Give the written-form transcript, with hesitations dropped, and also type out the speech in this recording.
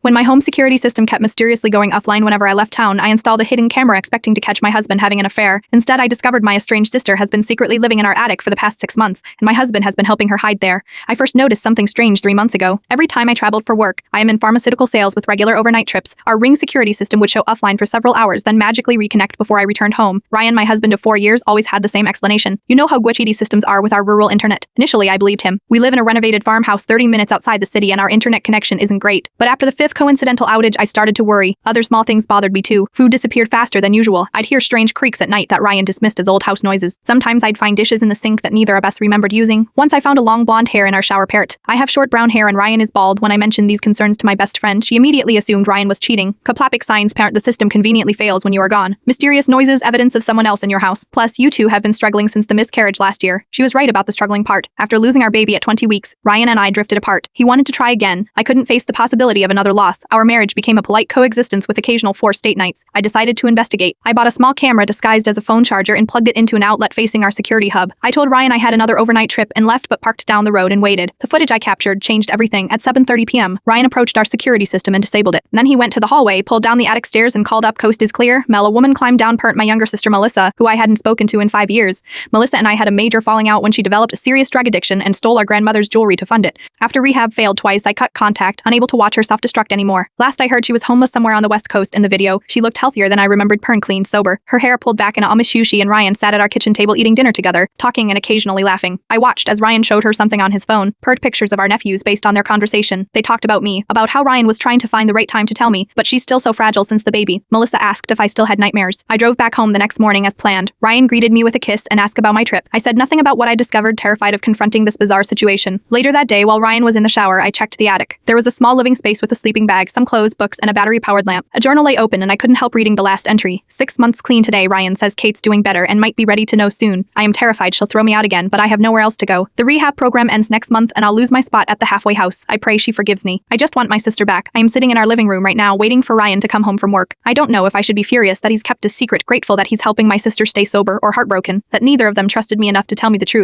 When my home security system kept mysteriously going offline whenever I left town, I installed a hidden camera expecting to catch my husband having an affair. Instead, I discovered my estranged sister has been secretly living in our attic for the past 6 months, and my husband has been helping her hide there. I first noticed something strange 3 months ago. Every time I traveled for work, I am in pharmaceutical sales with regular overnight trips. Our Ring security system would show offline for several hours, then magically reconnect before I returned home. Ryan, my husband of 4 years, always had the same explanation. You know how glitchy these systems are with our rural internet. Initially, I believed him. We live in a renovated farmhouse 30 minutes outside the city and our internet connection isn't great. But after the 5th coincidental outage, I started to worry. Other small things bothered me too. Food disappeared faster than usual. I'd hear strange creaks at night that Ryan dismissed as old house noises. Sometimes I'd find dishes in the sink that neither of us remembered using. Once I found a long blonde hair in our shower parrot. I have short brown hair and Ryan is bald. When I mentioned these concerns to my best friend, she immediately assumed Ryan was cheating. Kaplapic signs parent the system conveniently fails when you are gone. Mysterious noises, evidence of someone else in your house. Plus, you two have been struggling since the miscarriage last year. She was right about the struggling part. After losing our baby at 20 weeks, Ryan and I drifted apart. He wanted to try again. I couldn't face the possibility of another loss. Our marriage became a polite coexistence with occasional forced date nights. I decided to investigate. I bought a small camera disguised as a phone charger and plugged it into an outlet facing our security hub. I told Ryan I had another overnight trip and left but parked down the road and waited. The footage I captured changed everything. At 7:30 p.m., Ryan approached our security system and disabled it. Then he went to the hallway, pulled down the attic stairs and called up, "Coast is clear." Mel, a woman climbed down, my younger sister Melissa, who I hadn't spoken to in 5 years. Melissa and I had a major falling out when she developed a serious drug addiction and stole our grandmother's jewelry to fund it. After rehab failed twice, I cut contact, unable to watch her self-destruct anymore. Last I heard, she was homeless somewhere on the West Coast. In the video, she looked healthier than I remembered, pern clean, sober. Her hair pulled back in a almost she and Ryan sat at our kitchen table eating dinner together, talking and occasionally laughing. I watched as Ryan showed her something on his phone, purred pictures of our nephews based on their conversation. They talked about me, about how Ryan was trying to find the right time to tell me, but she's still so fragile since the baby. Melissa asked if I still had nightmares. I drove back home the next morning as planned. Ryan greeted me with a kiss and asked about my trip. I said nothing about what I discovered, terrified of confronting this bizarre situation. Later that day, while Ryan was in the shower, I checked the attic. There was a small living space with a sleeping bag, some clothes, books, and a battery-powered lamp. A journal lay open and I couldn't help reading the last entry. 6 months clean today. Ryan says Kate's doing better and might be ready to know soon. I am terrified she'll throw me out again, but I have nowhere else to go. The rehab program ends next month and I'll lose my spot at the halfway house. I pray she forgives me. I just want my sister back. I am sitting in our living room right now waiting for Ryan to come home from work. I don't know if I should be furious that he's kept a secret, grateful that he's helping my sister stay sober, or heartbroken that neither of them trusted me enough to tell me the truth.